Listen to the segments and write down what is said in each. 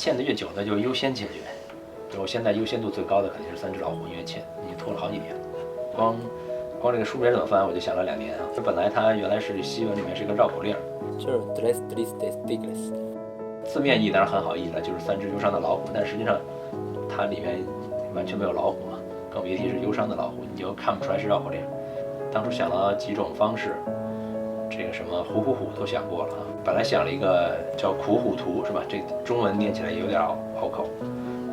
欠的越久的就优先解决。我现在优先度最高的肯定是3只老虎，因为欠已经拖了好几年了。光这个书名怎么翻，我就想了2年啊。这本来它原来是西文里面是一个绕口令，就是 Tres tristes tigres， 字面意义当然很好译了，就是3只忧伤的老虎，但实际上它里面完全没有老虎嘛，更别提是忧伤的老虎，你就看不出来是绕口令。当初想了几种方式，这个什么虎虎虎都想过了啊。本来想了一个叫苦虎图是吧？这中文念起来有点拗口，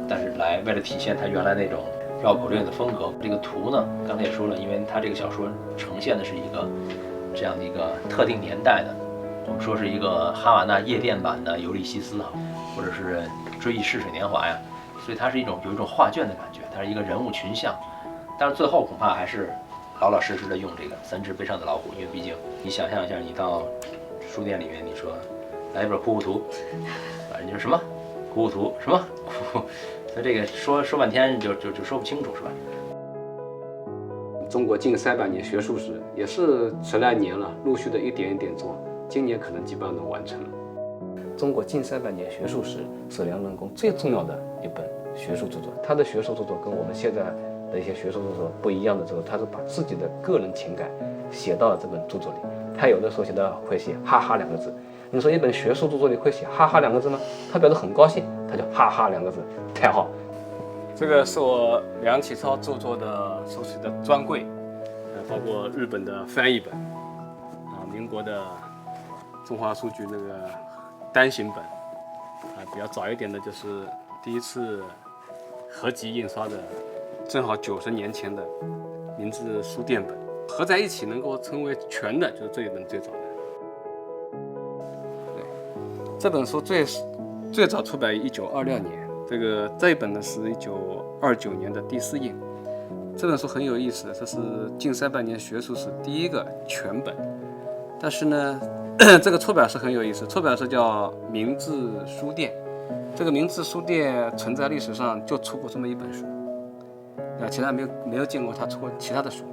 但是为了体现它原来那种绕口令的风格，这个图呢，刚才也说了，因为它这个小说呈现的是一个这样的一个特定年代的，我们说是一个哈瓦那夜店版的尤利西斯啊，或者是追忆逝水年华呀，所以它是有一种画卷的感觉，它是一个人物群像，但是最后恐怕还是老老实实的用这个3只悲伤的老虎，因为毕竟你想象一下，你到书店里面，你说来一本苦虎图，人家说什么苦虎图什么苦，那这个说半天就说不清楚是吧？中国近300年学术史也是10来年了，陆续的一点一点做，今年可能基本上能完成了。中国近300年学术史是梁任公最重要的一本学术著作，他的学术著作跟我们现在的一些学术著作不一样的时候，他是把自己的个人情感写到了这本著作里。他有的时候会写哈哈2个字，你说一本学术著作里会写哈哈2个字吗？他表示很高兴，他就哈哈2个字，太好。这个是我梁启超著作的收集的专柜，包括日本的翻译本，民国的中华书局那个单行本，比较早一点的就是第一次合集印刷的，正好90年前的明治书店本，合在一起能够称为全的，就是这一本最早的。对，这本书最早出版于1926年。这一本呢是1929年的第4印。这本书很有意思，这是近300年学术史第一个全本。但是呢，这个出版社很有意思，出版社叫明治书店。这个明治书店存在历史上就出过这么一本书，其他没有见过他出过其他的书。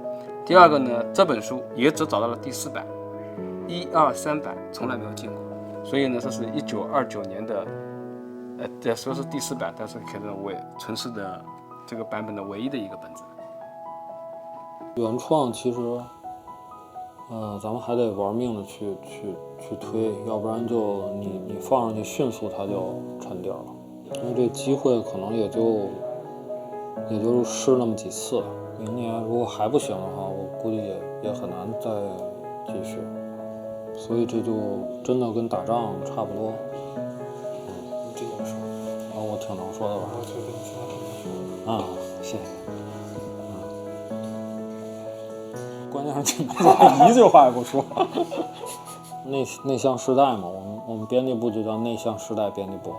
第二个呢，这本书也只找到了第4版，1、2、3版从来没有见过。所以呢，这是1929年的。说是第4版，但是可能存世的这个版本的唯一的一个本子。原创其实，咱们还得玩命的去推，要不然就你放上去迅速它就沉底了。因为这机会可能也就试那么几次，明年如果还不行的话，我估计也很难再继续。所以这就真的跟打仗差不多。这件事，我挺能说的吧？啊，谢谢。关键是一句话也不说。内向时代嘛，我们编辑部就叫内向时代编辑部。